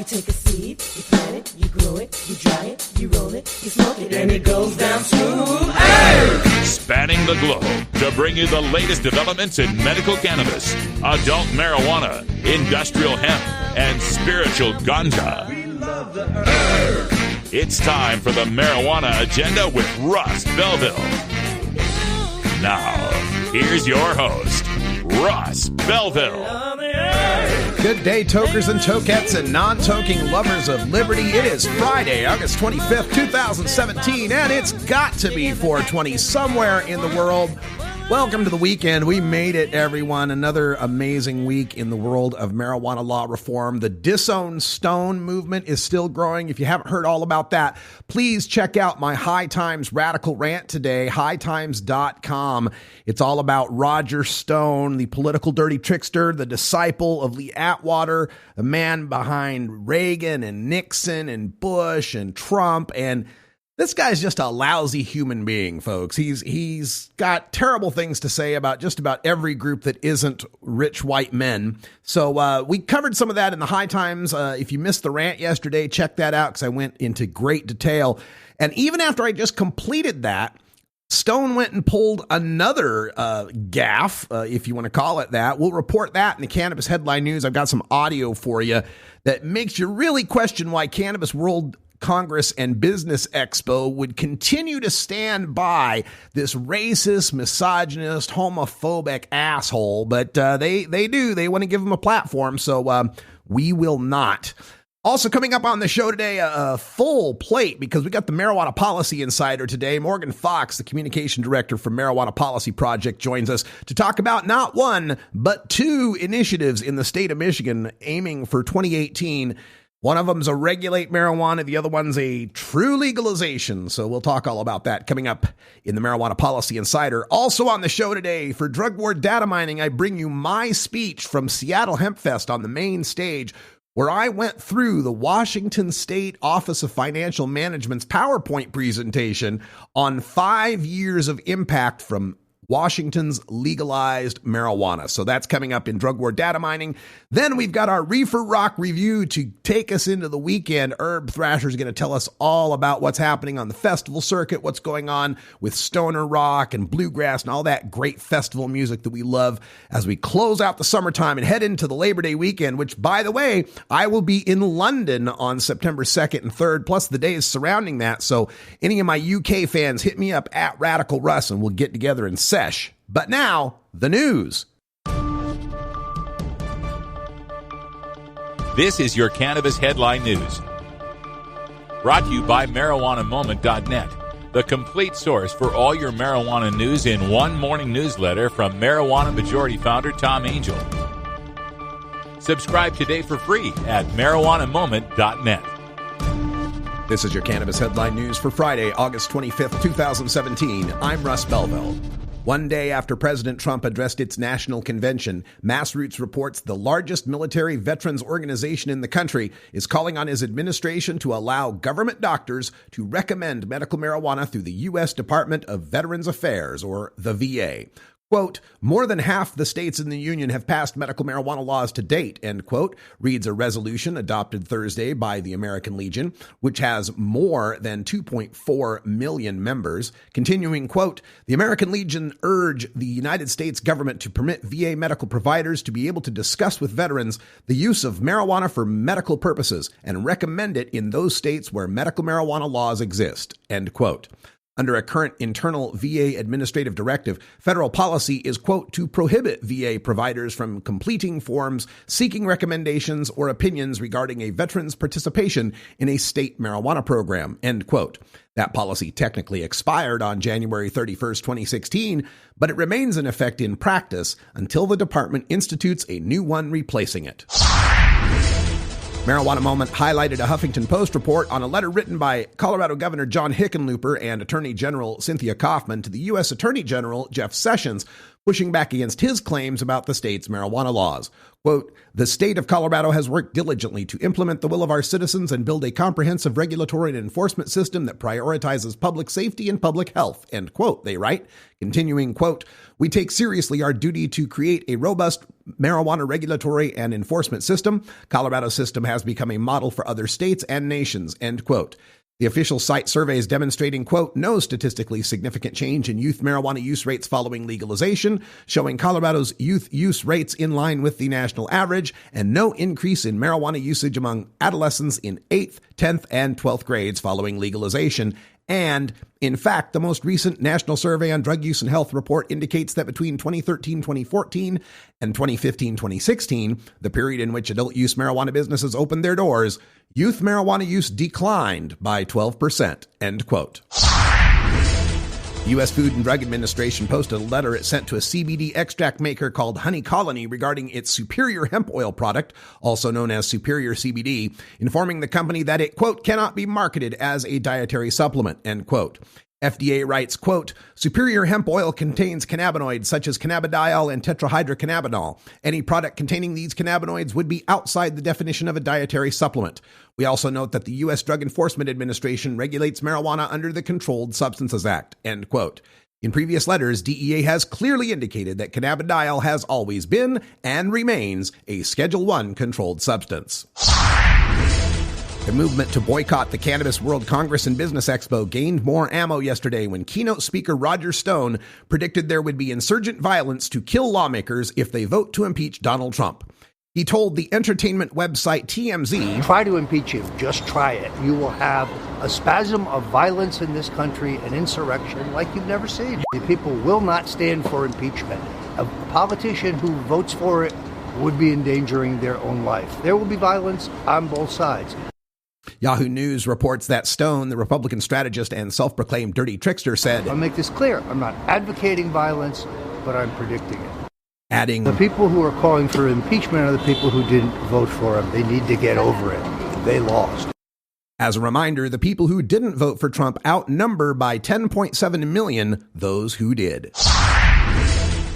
You take a seed, you plant it, you grow it, you dry it, you roll it, you smoke it, and it goes down smooth. Hey! Spanning the globe to bring you the latest developments in medical cannabis, adult marijuana, industrial hemp, and spiritual ganja. We love the herb. It's time for the Marijuana Agenda with Russ Belville. Now, here's your host, Russ Belville. Good day, tokers and tokettes and non-toking lovers of liberty. It is Friday, August 25th, 2017, and it's got to be 420 somewhere in the world. Welcome to the weekend. We made it, everyone. Another amazing week in the world of marijuana law reform. The Disown Stone movement is still growing. If you haven't heard all about that, please check out my High Times radical rant today, hightimes.com. It's all about Roger Stone, the political dirty trickster, the disciple of Lee Atwater, the man behind Reagan and Nixon and Bush and Trump. And this guy's just a lousy human being, folks. He's got terrible things to say about just about every group that isn't rich white men. So we covered some of that in the High Times. If you missed the rant yesterday, check that out because I went into great detail. And even after I just completed that, Stone went and pulled another gaffe, if you want to call it that. We'll report that in the Cannabis Headline News. I've got some audio for you that makes you really question why Cannabis World Congress and Business Expo would continue to stand by this racist, misogynist, homophobic asshole. But they do. They want to give him a platform. So we will not. Also coming up on the show today, a full plate because we got the Marijuana Policy Insider today. Morgan Fox, the communication director for Marijuana Policy Project, joins us to talk about not one, but two initiatives in the state of Michigan aiming for 2018. One of them's a regulate marijuana. The other one's a true legalization. So we'll talk all about that coming up in the Marijuana Policy Insider. Also on the show today, for Drug War Data Mining, I bring you my speech from Seattle Hempfest on the main stage, where I went through the Washington State Office of Financial Management's PowerPoint presentation on 5 years of impact from Washington's legalized marijuana. So that's coming up in Drug War Data Mining. Then we've got our Reefer Rock review to take us into the weekend. Urb Thrasher is going to tell us all about what's happening on the festival circuit, what's going on with stoner rock and bluegrass and all that great festival music that we love as we close out the summertime and head into the Labor Day weekend, which, by the way, I will be in London on September 2nd and 3rd, plus the days surrounding that. So any of my UK fans, hit me up at Radical Russ and we'll get together and sesh. But now, the news. This is your Cannabis Headline News. Brought to you by MarijuanaMoment.net, the complete source for all your marijuana news in one morning newsletter from Marijuana Majority Founder Tom Angel. Subscribe today for free at MarijuanaMoment.net. This is your Cannabis Headline News for Friday, August 25th, 2017. I'm Russ Belville. One day after President Trump addressed its national convention, Massroots reports the largest military veterans organization in the country is calling on his administration to allow government doctors to recommend medical marijuana through the U.S. Department of Veterans Affairs, or the VA. Quote, more than half the states in the union have passed medical marijuana laws to date, end quote, reads a resolution adopted Thursday by the American Legion, which has more than 2.4 million members. Continuing, quote, the American Legion urge the United States government to permit VA medical providers to be able to discuss with veterans the use of marijuana for medical purposes and recommend it in those states where medical marijuana laws exist, end quote. Under a current internal VA administrative directive, federal policy is, quote, to prohibit VA providers from completing forms seeking recommendations or opinions regarding a veteran's participation in a state marijuana program, end quote. That policy technically expired on January 31st, 2016, but it remains in effect in practice until the department institutes a new one replacing it. Marijuana Moment highlighted a Huffington Post report on a letter written by Colorado Governor John Hickenlooper and Attorney General Cynthia Kaufman to the U.S. Attorney General Jeff Sessions, pushing back against his claims about the state's marijuana laws. Quote, "The state of Colorado has worked diligently to implement the will of our citizens and build a comprehensive regulatory and enforcement system that prioritizes public safety and public health," end quote, they write. Continuing, quote, "We take seriously our duty to create a robust marijuana regulatory and enforcement system. Colorado's system has become a model for other states and nations," end quote. The official site surveys demonstrating, quote, "no statistically significant change in youth marijuana use rates following legalization, showing Colorado's youth use rates in line with the national average, and no increase in marijuana usage among adolescents in 8th, 10th, and 12th grades following legalization." And, in fact, the most recent National Survey on Drug Use and Health report indicates that between 2013-2014 and 2015-2016, the period in which adult use marijuana businesses opened their doors, youth marijuana use declined by 12%, end quote. The U.S. Food and Drug Administration posted a letter it sent to a CBD extract maker called Honey Colony regarding its Superior hemp oil product, also known as Superior CBD, informing the company that it, quote, "cannot be marketed as a dietary supplement," end quote. FDA writes, quote, "Superior hemp oil contains cannabinoids such as cannabidiol and tetrahydrocannabinol. Any product containing these cannabinoids would be outside the definition of a dietary supplement. We also note that the U.S. Drug Enforcement Administration regulates marijuana under the Controlled Substances Act," end quote. In previous letters, DEA has clearly indicated that cannabidiol has always been and remains a Schedule I controlled substance. The movement to boycott the Cannabis World Congress and Business Expo gained more ammo yesterday when keynote speaker Roger Stone predicted there would be insurgent violence to kill lawmakers if they vote to impeach Donald Trump. He told the entertainment website TMZ, "Try to impeach him. Just try it. You will have a spasm of violence in this country, an insurrection like you've never seen. The people will not stand for impeachment. A politician who votes for it would be endangering their own life. There will be violence on both sides." Yahoo News reports that Stone, the Republican strategist and self-proclaimed dirty trickster, said, "I'll make this clear. I'm not advocating violence, but I'm predicting it." Adding, "The people who are calling for impeachment are the people who didn't vote for him. They need to get over it. They lost." As a reminder, the people who didn't vote for Trump outnumber by 10.7 million those who did.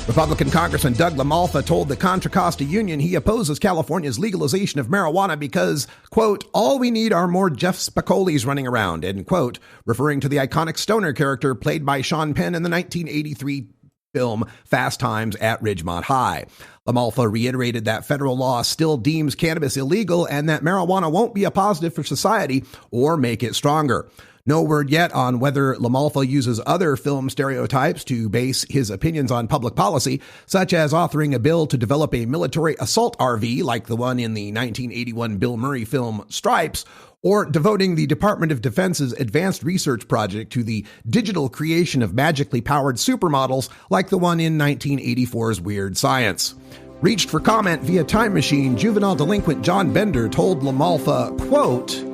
Republican Congressman Doug LaMalfa told the Contra Costa Union he opposes California's legalization of marijuana because, quote, "all we need are more Jeff Spacolis running around," end quote, referring to the iconic stoner character played by Sean Penn in the 1983 film Fast Times at Ridgemont High. LaMalfa reiterated that federal law still deems cannabis illegal and that marijuana won't be a positive for society or make it stronger. No word yet on whether LaMalfa uses other film stereotypes to base his opinions on public policy, such as authoring a bill to develop a military assault RV like the one in the 1981 Bill Murray film Stripes, or devoting the Department of Defense's advanced research project to the digital creation of magically powered supermodels like the one in 1984's Weird Science. Reached for comment via Time Machine, juvenile delinquent John Bender told LaMalfa, quote,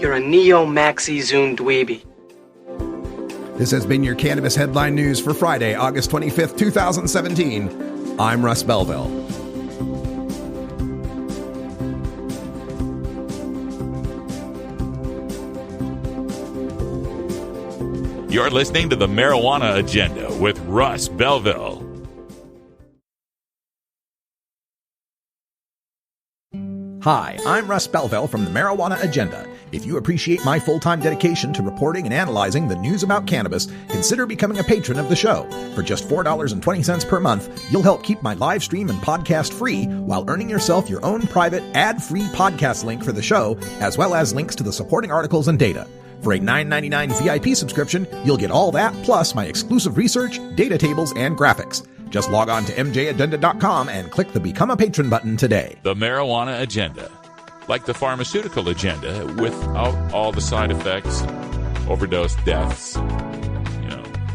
"You're a neo-maxi-zoom dweeby." This has been your Cannabis Headline News for Friday, August 25th, 2017. I'm Russ Belville. You're listening to the Marijuana Agenda with Russ Belville. Hi, I'm Russ Belville from the Marijuana Agenda. If you appreciate my full-time dedication to reporting and analyzing the news about cannabis, consider becoming a patron of the show. For just $4.20 per month, you'll help keep my live stream and podcast free while earning yourself your own private ad-free podcast link for the show, as well as links to the supporting articles and data. For a $9.99 VIP subscription, you'll get all that plus my exclusive research, data tables, and graphics. Just log on to mjaddenda.com and click the Become a Patron button today. The Marijuana Agenda. Like the pharmaceutical agenda, without all the side effects, overdose deaths,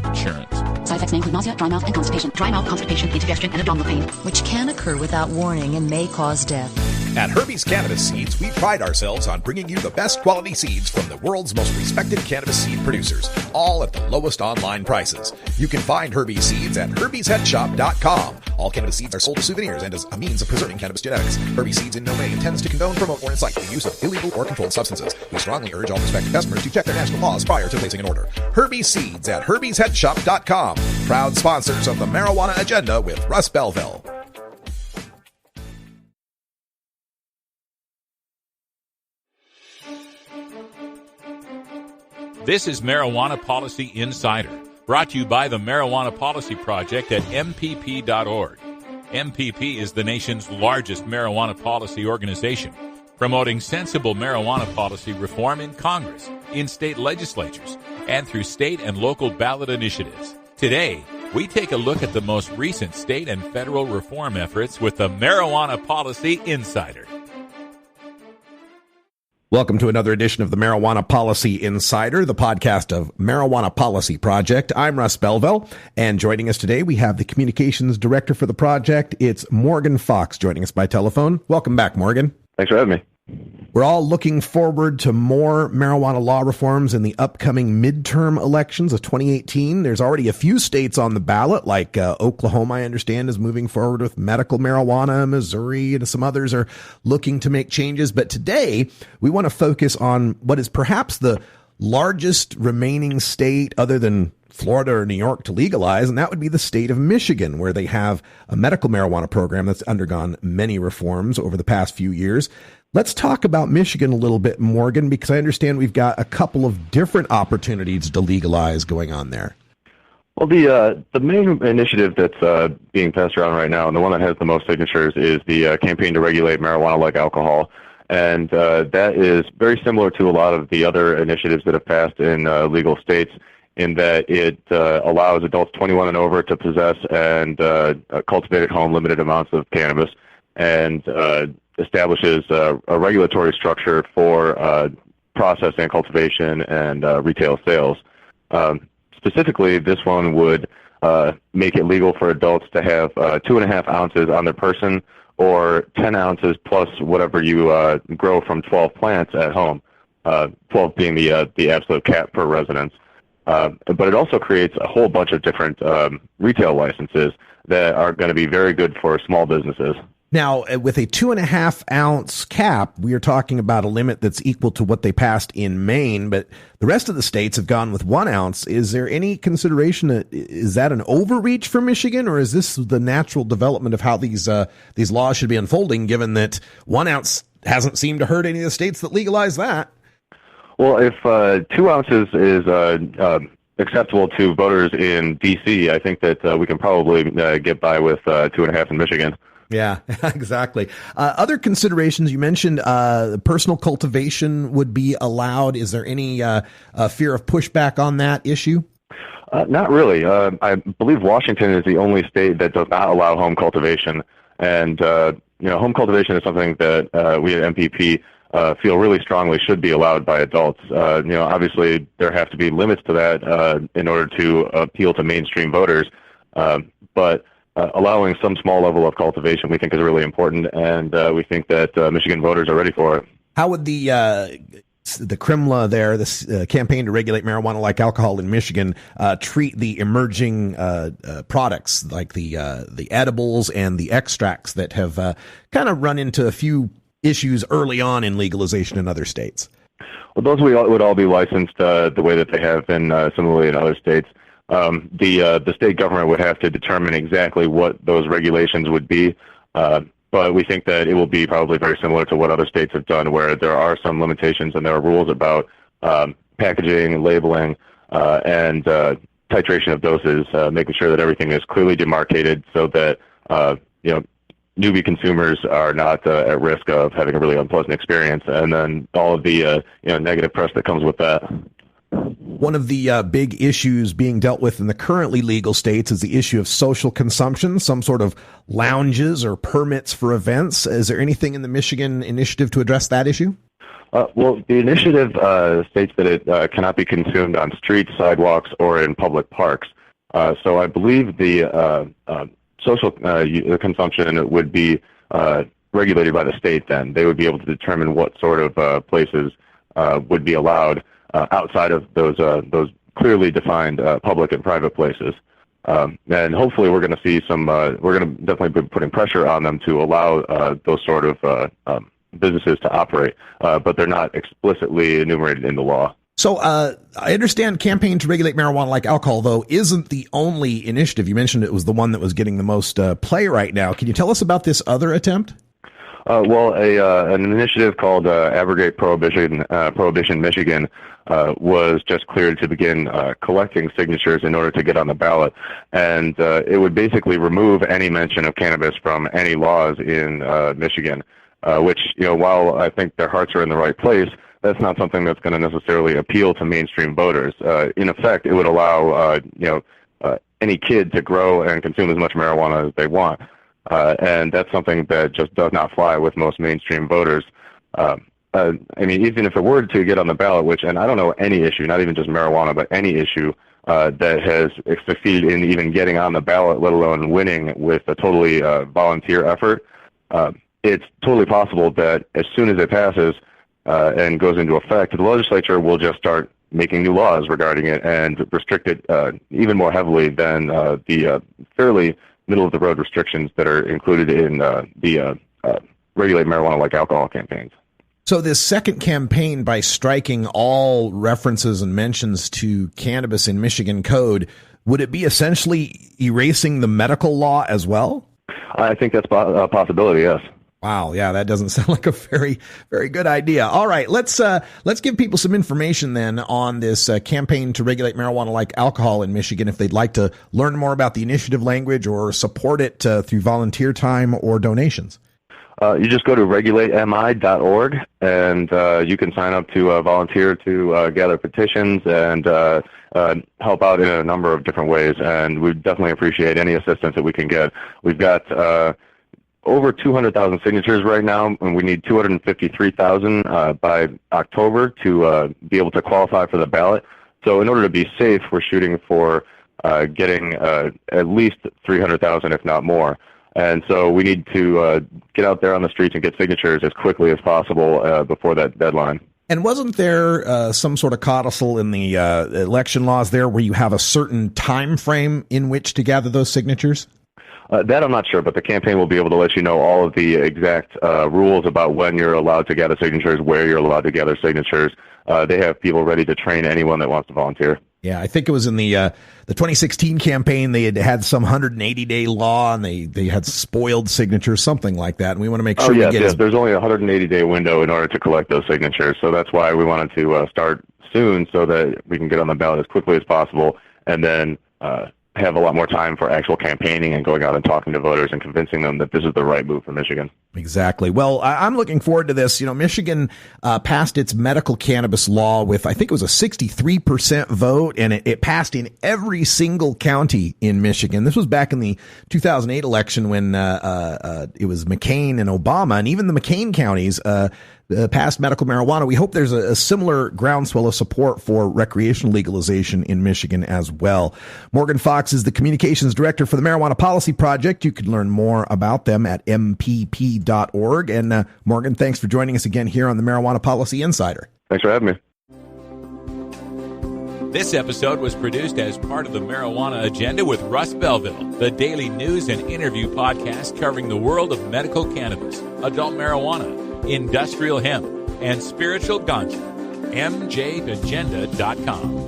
insurance. Side effects may include nausea, dry mouth, and constipation. Dry mouth, constipation, indigestion, and abdominal pain. Which can occur without warning and may cause death. At Herbie's Cannabis Seeds, we pride ourselves on bringing you the best quality seeds from the world's most respected cannabis seed producers, all at the lowest online prices. You can find Herbie's Seeds at herbiesheadshop.com. All cannabis seeds are sold as souvenirs and as a means of preserving cannabis genetics. Herbie's Seeds in no way intends to condone, promote, or incite the use of illegal or controlled substances. We strongly urge all prospective customers to check their national laws prior to placing an order. Herbie's Seeds at herbiesheadshop.com. Proud sponsors of the Marijuana Agenda with Russ Belville. This is Marijuana Policy Insider, brought to you by the Marijuana Policy Project at MPP.org. MPP is the nation's largest marijuana policy organization, promoting sensible marijuana policy reform in Congress, in state legislatures, and through state and local ballot initiatives. Today, we take a look at the most recent state and federal reform efforts with the Marijuana Policy Insider. Welcome to another edition of the Marijuana Policy Insider, the podcast of Marijuana Policy Project. I'm Russ Belville, and joining us today, we have the communications director for the project. It's Morgan Fox joining us by telephone. Welcome back, Morgan. Thanks for having me. We're all looking forward to more marijuana law reforms in the upcoming midterm elections of 2018. There's already a few states on the ballot, like Oklahoma, I understand, is moving forward with medical marijuana. Missouri and some others are looking to make changes. But today, we want to focus on what is perhaps the largest remaining state other than Florida or New York to legalize, and that would be the state of Michigan, where they have a medical marijuana program that's undergone many reforms over the past few years. Let's talk about Michigan a little bit, Morgan, because I understand we've got a couple of different opportunities to legalize going on there. Well, the main initiative that's being passed around right now, and the one that has the most signatures, is the campaign to regulate marijuana like alcohol. And that is very similar to a lot of the other initiatives that have passed in legal states, in that it allows adults 21 and over to possess and cultivate at home limited amounts of cannabis, and establishes a regulatory structure for processing and cultivation and retail sales. Specifically, this one would make it legal for adults to have 2.5 ounces on their person, or 10 ounces plus whatever you grow from 12 plants at home, 12 being the absolute cap per residence. But it also creates a whole bunch of different retail licenses that are going to be very good for small businesses. Now, with a 2.5 ounce cap, we are talking about a limit that's equal to what they passed in Maine, but the rest of the states have gone with 1 ounce. Is there any consideration is that an overreach for Michigan, or is this the natural development of how these laws should be unfolding, given that 1 ounce hasn't seemed to hurt any of the states that legalize that? Well, if 2 ounces is acceptable to voters in D.C., I think that we can probably get by with 2.5 in Michigan. Yeah, exactly. Other considerations, you mentioned personal cultivation would be allowed. Is there any fear of pushback on that issue? Not really. I believe Washington is the only state that does not allow home cultivation. And, home cultivation is something that we at MPP feel really strongly should be allowed by adults. Obviously there have to be limits to that in order to appeal to mainstream voters. But allowing some small level of cultivation we think is really important, and we think that Michigan voters are ready for it. How would the CRMLA there, this campaign to regulate marijuana like alcohol in Michigan, treat the emerging products like the edibles and the extracts that have kind of run into a few issues early on in legalization in other states? Well, those would all be licensed the way that they have been similarly in other states. The state government would have to determine exactly what those regulations would be, but we think that it will be probably very similar to what other states have done, where there are some limitations and there are rules about packaging, labeling, and titration of doses, making sure that everything is clearly demarcated so that newbie consumers are not at risk of having a really unpleasant experience, and then all of the negative press that comes with that. One of the big issues being dealt with in the currently legal states is the issue of social consumption, some sort of lounges or permits for events. Is there anything in the Michigan initiative to address that issue? Well, the initiative states that it cannot be consumed on streets, sidewalks, or in public parks. So I believe the social consumption would be regulated by the state. Then they would be able to determine what sort of places would be allowed outside of those clearly defined public and private places. And hopefully we're going to see we're going to definitely be putting pressure on them to allow those sort of businesses to operate, but they're not explicitly enumerated in the law. So I understand campaign to regulate marijuana like alcohol, though, isn't the only initiative. You mentioned it was the one that was getting the most play right now. Can you tell us about this other attempt? Well, an initiative called Abrogate Prohibition Michigan was just cleared to begin collecting signatures in order to get on the ballot. And it would basically remove any mention of cannabis from any laws in Michigan, which, while I think their hearts are in the right place, that's not something that's going to necessarily appeal to mainstream voters. In effect, it would allow, any kid to grow and consume as much marijuana as they want. And that's something that just does not fly with most mainstream voters. Even if it were to get on the ballot, and I don't know any issue, not even just marijuana, but any issue that has succeeded in even getting on the ballot, let alone winning with a totally volunteer effort, it's totally possible that as soon as it passes and goes into effect, the legislature will just start making new laws regarding it and restrict it even more heavily than the fairly middle-of-the-road restrictions that are included in the regulate marijuana like alcohol campaigns. So this second campaign, by striking all references and mentions to cannabis in Michigan code, would it be essentially erasing the medical law as well? I think that's a possibility, yes. Wow, yeah, that doesn't sound like a very, very good idea. All right, let's give people some information then on this campaign to regulate marijuana like alcohol in Michigan if they'd like to learn more about the initiative language or support it through volunteer time or donations. You just go to regulatemi.org and you can sign up to volunteer to gather petitions and help out in a number of different ways. And we definitely appreciate any assistance that we can get. We've got over 200,000 signatures right now, and we need 253,000 by October to be able to qualify for the ballot. So in order to be safe, we're shooting for getting at least 300,000, if not more. And so we need to get out there on the streets and get signatures as quickly as possible before that deadline. And wasn't there some sort of codicil in the election laws there where you have a certain time frame in which to gather those signatures? That I'm not sure, but the campaign will be able to let you know all of the exact rules about when you're allowed to gather signatures, where you're allowed to gather signatures. They have people ready to train anyone that wants to volunteer. Yeah, I think it was in the 2016 campaign. They had some 180-day law, and they had spoiled signatures, something like that. And we want to make sure yes. There's only a 180-day window in order to collect those signatures, so that's why we wanted to start soon so that we can get on the ballot as quickly as possible, and then have a lot more time for actual campaigning and going out and talking to voters and convincing them that this is the right move for Michigan. Exactly. Well, I'm looking forward to this. Michigan passed its medical cannabis law with, I think it was a 63% vote, and it passed in every single county in Michigan. This was back in the 2008 election when it was McCain and Obama, and even the McCain counties passed medical marijuana. We hope there's a similar groundswell of support for recreational legalization in Michigan as well. Morgan Fox is the communications director for the Marijuana Policy Project. You can learn more about them at mpp.org. And Morgan, thanks for joining us again here on the Marijuana Policy Insider. Thanks for having me. This episode was produced as part of the Marijuana Agenda with Russ Belville, the daily news and interview podcast covering the world of medical cannabis, adult marijuana, industrial hemp, and spiritual ganja. MJAgenda.com.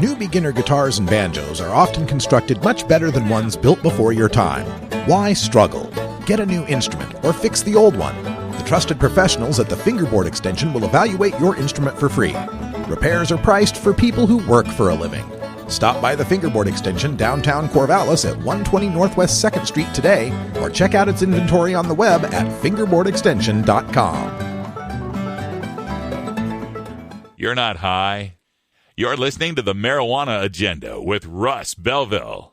New beginner guitars and banjos are often constructed much better than ones built before your time. Why struggle? Get a new instrument or fix the old one. The trusted professionals at the Fingerboard Extension will evaluate your instrument for free. Repairs are priced for people who work for a living. Stop by the Fingerboard Extension downtown Corvallis at 120 Northwest 2nd Street today, or check out its inventory on the web at fingerboardextension.com. You're not high. You're listening to the Marijuana Agenda with Russ Belville.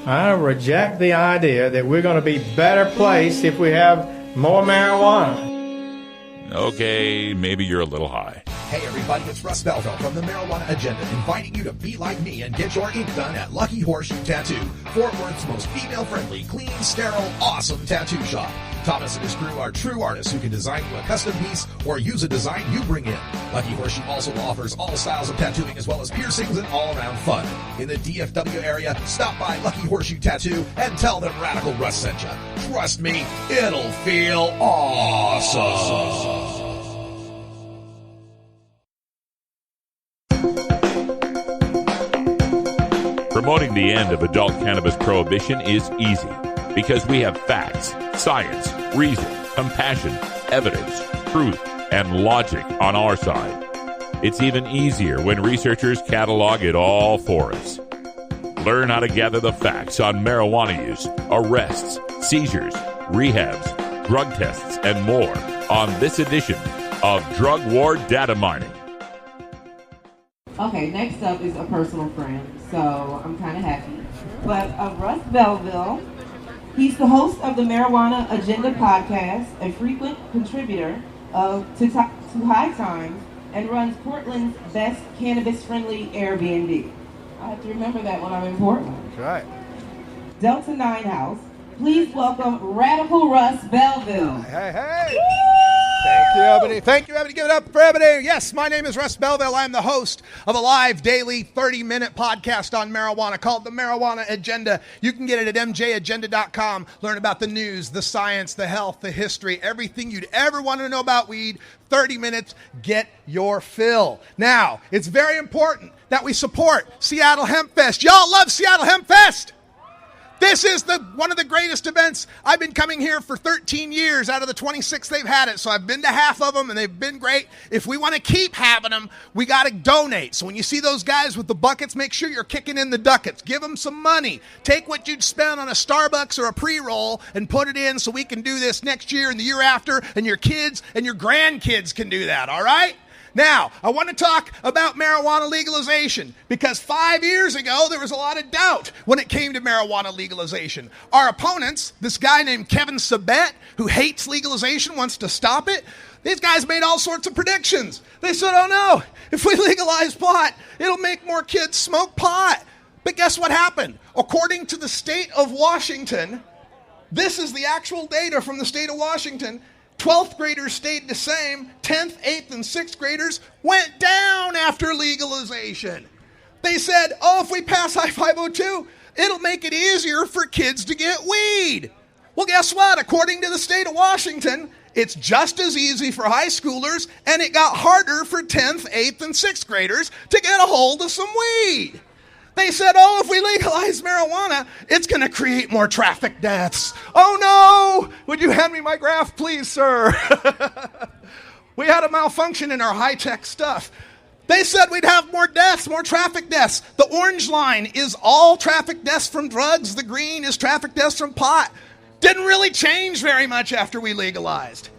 I reject the idea that we're going to be better placed if we have more marijuana. Okay, maybe you're a little high. Hey everybody, it's Russ Belville from the Marijuana Agenda, inviting you to be like me and get your ink done at Lucky Horseshoe Tattoo, Fort Worth's most female-friendly, clean, sterile, awesome tattoo shop. Thomas and his crew are true artists who can design you a custom piece or use a design you bring in. Lucky Horseshoe also offers all styles of tattooing as well as piercings and all-around fun. In the DFW area, stop by Lucky Horseshoe Tattoo and tell them Radical Russ sent you. Trust me, it'll feel awesome. Promoting the end of adult cannabis prohibition is easy because we have facts, science, reason, compassion, evidence, truth, and logic on our side. It's even easier when researchers catalog it all for us. Learn how to gather the facts on marijuana use, arrests, seizures, rehabs, drug tests, and more on this edition of Drug War Data Mining. Okay, next up is a personal friend, so I'm kind of happy. But Russ Belville, he's the host of the Marijuana Agenda podcast, a frequent contributor to High Times, and runs Portland's best cannabis-friendly Airbnb. I have to remember that when I'm in Portland. That's right. Delta 9 House. Please welcome Radical Russ Belville. Hey, hey. Thank you, Ebony. Thank you, Ebony. Give it up for Ebony. Yes, my name is Russ Belville. I'm the host of a live daily 30-minute podcast on marijuana called The Marijuana Agenda. You can get it at mjagenda.com. Learn about the news, the science, the health, the history, everything you'd ever want to know about weed. 30 minutes, get your fill. Now, it's very important that we support Seattle Hempfest. Y'all love Seattle Hempfest. This is one of the greatest events. I've been coming here for 13 years out of the 26 they've had it, so I've been to half of them, and they've been great. If we want to keep having them, we got to donate. So when you see those guys with the buckets, make sure you're kicking in the ducats. Give them some money. Take what you'd spend on a Starbucks or a pre-roll and put it in so we can do this next year and the year after, and your kids and your grandkids can do that, all right? Now, I want to talk about marijuana legalization because 5 years ago, there was a lot of doubt when it came to marijuana legalization. Our opponents, this guy named Kevin Sabet, who hates legalization, wants to stop it, these guys made all sorts of predictions. They said, oh no, if we legalize pot, it'll make more kids smoke pot. But guess what happened? According to the state of Washington, this is the actual data from the state of Washington, 12th graders stayed the same, 10th, 8th, and 6th graders went down after legalization. They said, oh, if we pass I-502, it'll make it easier for kids to get weed. Well, guess what? According to the state of Washington, it's just as easy for high schoolers, and it got harder for 10th, 8th, and 6th graders to get a hold of some weed. They said, oh, if we legalize marijuana, it's going to create more traffic deaths. Oh, no! Would you hand me my graph, please, sir? We had a malfunction in our high-tech stuff. They said we'd have more deaths, more traffic deaths. The orange line is all traffic deaths from drugs. The green is traffic deaths from pot. Didn't really change very much after we legalized.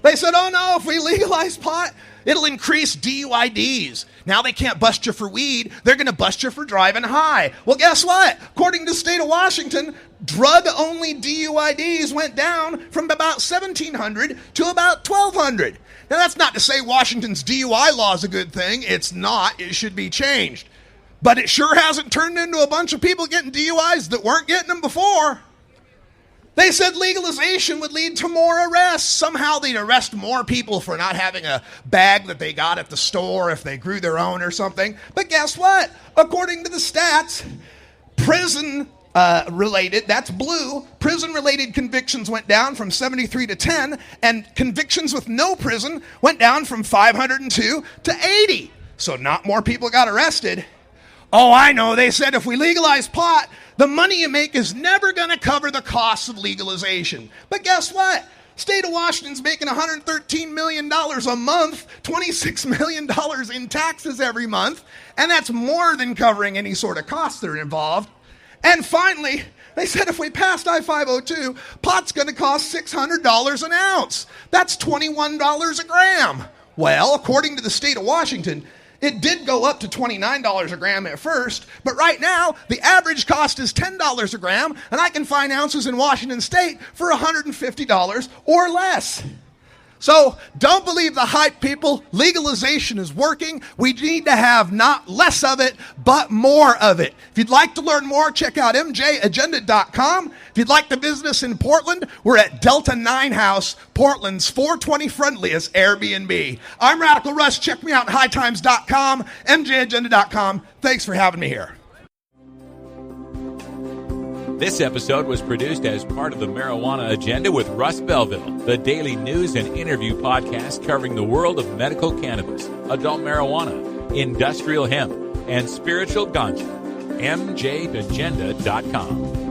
They said, oh, no, if we legalize pot, it'll increase DUIDs. Now they can't bust you for weed. They're going to bust you for driving high. Well, guess what? According to the state of Washington, drug-only DUIDs went down from about 1,700 to about 1,200. Now, that's not to say Washington's DUI law is a good thing. It's not. It should be changed. But it sure hasn't turned into a bunch of people getting DUIs that weren't getting them before. They said legalization would lead to more arrests. Somehow they'd arrest more people for not having a bag that they got at the store if they grew their own or something. But guess what? According to the stats, prison-related, that's blue, prison-related convictions went down from 73 to 10, and convictions with no prison went down from 502 to 80. So not more people got arrested. Oh, I know. They said if we legalize pot, the money you make is never going to cover the costs of legalization. But guess what? State of Washington's making $113 million a month, $26 million in taxes every month, and that's more than covering any sort of costs that are involved. And finally, they said if we passed I-502, pot's going to cost $600 an ounce. That's $21 a gram. Well, according to the state of Washington, It did go up to $29 a gram at first, but right now, the average cost is $10 a gram, and I can find ounces in Washington State for $150 or less. So don't believe the hype, people. Legalization is working. We need to have not less of it, but more of it. If you'd like to learn more, check out mjagenda.com. If you'd like to visit us in Portland, we're at Delta 9 House, Portland's 420 friendliest Airbnb. I'm Radical Russ. Check me out at hightimes.com, mjagenda.com. Thanks for having me here. This episode was produced as part of the Marijuana Agenda with Russ Belville, the daily news and interview podcast covering the world of medical cannabis, adult marijuana, industrial hemp, and spiritual ganja. mjagenda.com.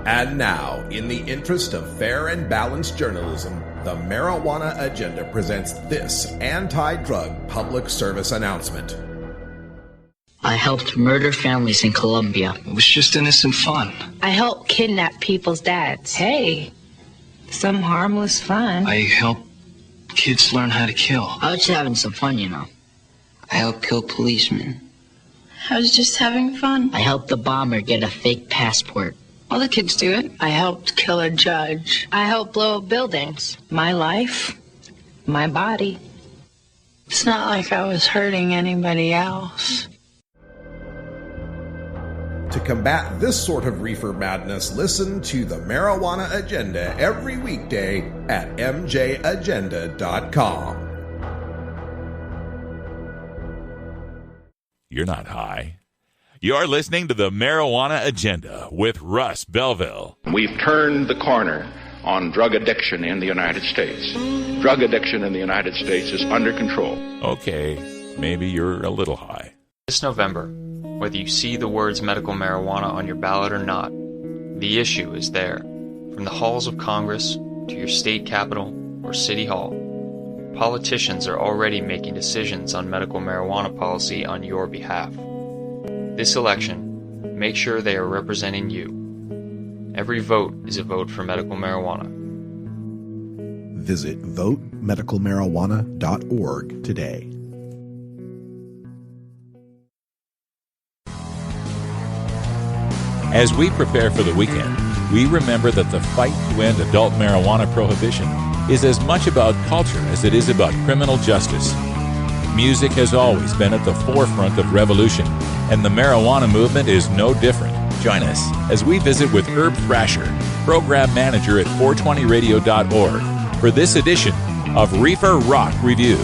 And now, in the interest of fair and balanced journalism, the Marijuana Agenda presents this anti-drug public service announcement. I helped murder families in Colombia. It was just innocent fun. I helped kidnap people's dads. Hey, some harmless fun. I helped kids learn how to kill. I was just having some fun, you know. I helped kill policemen. I was just having fun. I helped the bomber get a fake passport. All the kids do it. I helped kill a judge. I helped blow up buildings. My life, my body. It's not like I was hurting anybody else. To combat this sort of reefer madness, listen to the Marijuana Agenda every weekday at mjagenda.com. You're not high. You're listening to the Marijuana Agenda with Russ Belville. We've turned the corner on drug addiction in the United States. Drug addiction in the United States is under control. Okay, maybe you're a little high. This November, whether you see the words medical marijuana on your ballot or not, the issue is there. From the halls of Congress to your state capitol or city hall, politicians are already making decisions on medical marijuana policy on your behalf. This election, make sure they are representing you. Every vote is a vote for medical marijuana. Visit votemedicalmarijuana.org today. As we prepare for the weekend, we remember that the fight to end adult marijuana prohibition is as much about culture as it is about criminal justice. Music has always been at the forefront of revolution, and the marijuana movement is no different. Join us as we visit with Urb Thrasher, program manager at 420radio.org, for this edition of Reefer Rock Review.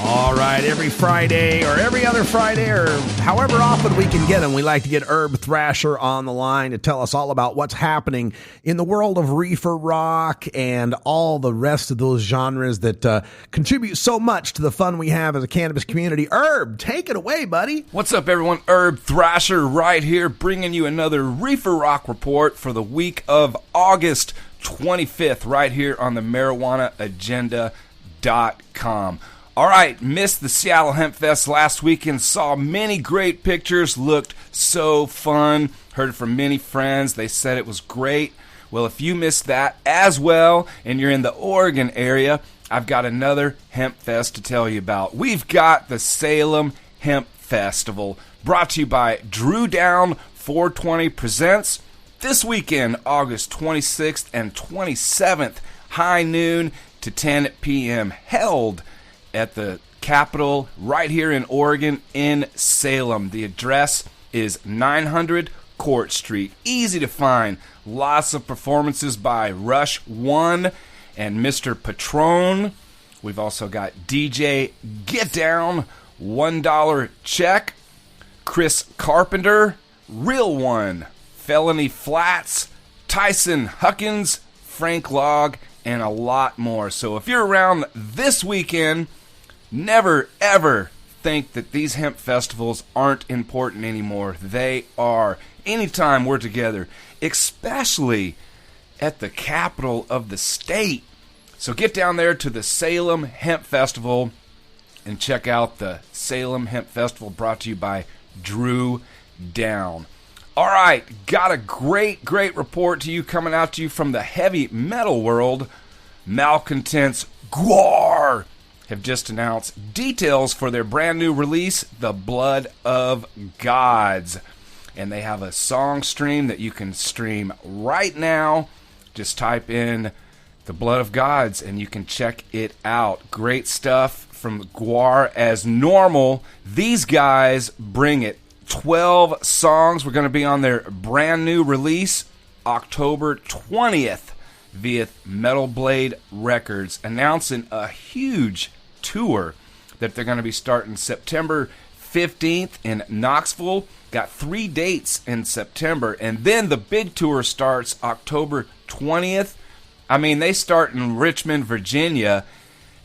All right, every Friday or every other Friday or however often we can get him, we like to get Urb Thrasher on the line to tell us all about what's happening in the world of Reefer Rock and all the rest of those genres that contribute so much to the fun we have as a cannabis community. Urb, take it away, buddy. What's up, everyone? Urb Thrasher right here, bringing you another Reefer Rock report for the week of August 25th, right here on the marijuanaagenda.com. All right, missed the Seattle Hempfest last weekend, saw many great pictures, looked so fun, heard from many friends, they said it was great. Well, if you missed that as well, and you're in the Oregon area, I've got another Hempfest to tell you about. We've got the Salem Hemp Festival, brought to you by Drew Down 420 Presents, this weekend, August 26th and 27th, high noon to 10 p.m., held at the Capitol right here in Oregon in Salem. The address is 900 Court Street. Easy to find. Lots of performances by Rush One and Mr. Patron. We've also got DJ Get Down, $1 Check, Chris Carpenter, Real One, Felony Flats, Tyson Huckins, Frank Logg, and a lot more. So if you're around this weekend, never, ever think that these hemp festivals aren't important anymore. They are. Anytime we're together, especially at the capital of the state. So get down there to the Salem Hemp Festival and check out the Salem Hemp Festival, brought to you by Drew Down. All right, got a great report to you coming out to you from the heavy metal world. Malcontents GWAR have just announced details for their brand new release, The Blood of Gods. And they have a song stream that you can stream right now. Just type in The Blood of Gods and you can check it out. Great stuff from GWAR as normal. These guys bring it. 12 songs. We're going to be on their brand new release, October 20th, via Metal Blade Records, announcing a huge tour that they're going to be starting September 15th in Knoxville. Got 3 dates in September, and then the big tour starts October 20th. I mean, they start in Richmond, Virginia,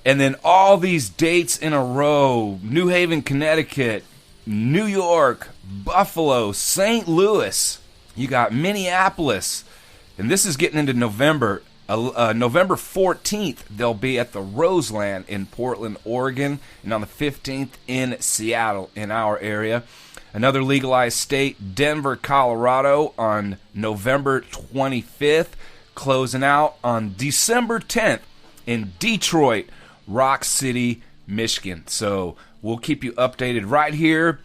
and then all these dates in a row: New Haven, Connecticut, New York, Buffalo, St. Louis. You got Minneapolis. And this is getting into November. November 14th, they'll be at the Roseland in Portland, Oregon. And on the 15th in Seattle, in our area. Another legalized state, Denver, Colorado, on November 25th. Closing out on December 10th in Detroit, Rock City, Michigan. So we'll keep you updated right here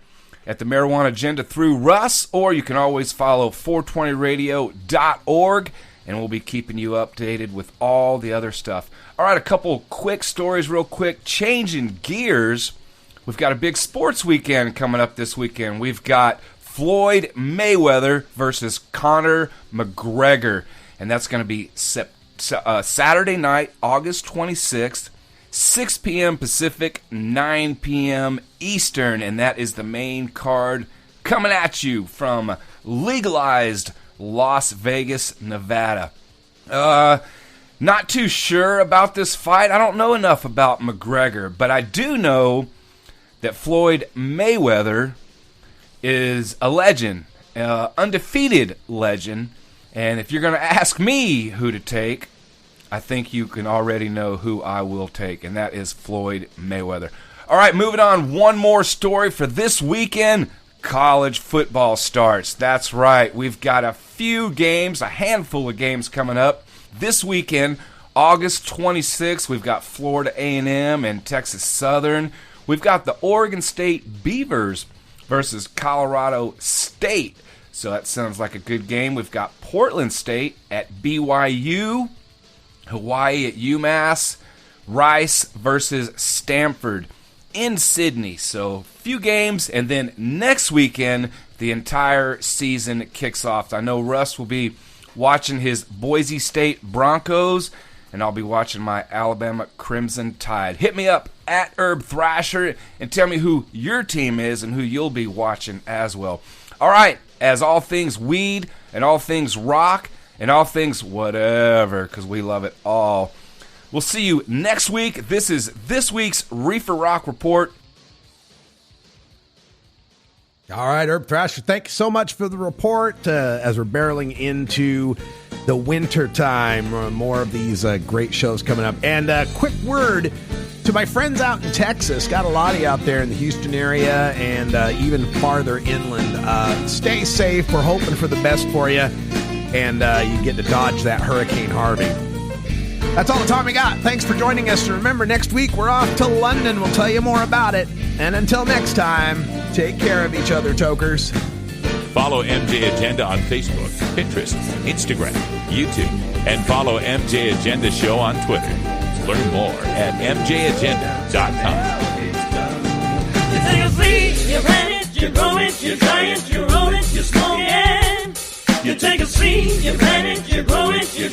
at the Marijuana Agenda through Russ, or you can always follow 420radio.org, and we'll be keeping you updated with all the other stuff. All right, a couple quick stories real quick. Changing gears, we've got a big sports weekend coming up this weekend. We've got Floyd Mayweather versus Conor McGregor, and that's going to be Saturday night, August 26th. 6 p.m. Pacific, 9 p.m. Eastern, and that is the main card coming at you from legalized Las Vegas, Nevada. Not too sure about this fight. I don't know enough about McGregor, but I do know that Floyd Mayweather is a legend, undefeated legend, and if you're going to ask me who to take, I think you can already know who I will take, and that is Floyd Mayweather. All right, moving on. One more story for this weekend. College football starts. That's right. We've got a few games, a handful of games coming up. This weekend, August 26th, we've got Florida A&M and Texas Southern. We've got the Oregon State Beavers versus Colorado State. So that sounds like a good game. We've got Portland State at BYU. Hawaii at UMass, Rice versus Stanford in Sydney. So few games, and then next weekend the entire season kicks off. I know Russ will be watching his Boise State Broncos, and I'll be watching my Alabama Crimson Tide. Hit me up at Urb Thrasher and tell me who your team is and who you'll be watching as well. All right, as all things weed and all things rock and all things whatever, because we love it all. We'll see you next week. This is this week's Reefer Rock Report. All right, Urb Thrasher, thank you so much for the report. As we're barreling into the winter time, more of these great shows coming up. And a quick word to my friends out in Texas. Got a lot of you out there in the Houston area and even farther inland. Stay safe. We're hoping for the best for you. And you get to dodge that Hurricane Harvey. That's all the time we got. Thanks for joining us. And remember, next week we're off to London. We'll tell you more about it. And until next time, take care of each other, tokers. Follow MJ Agenda on Facebook, Pinterest, Instagram, YouTube, and follow MJ Agenda Show on Twitter. Learn more at mjagenda.com. You take a seed, you plant it, you grow it, you dry it, you roll it, you smoke it. You take a seed, you plant it, you grow it, you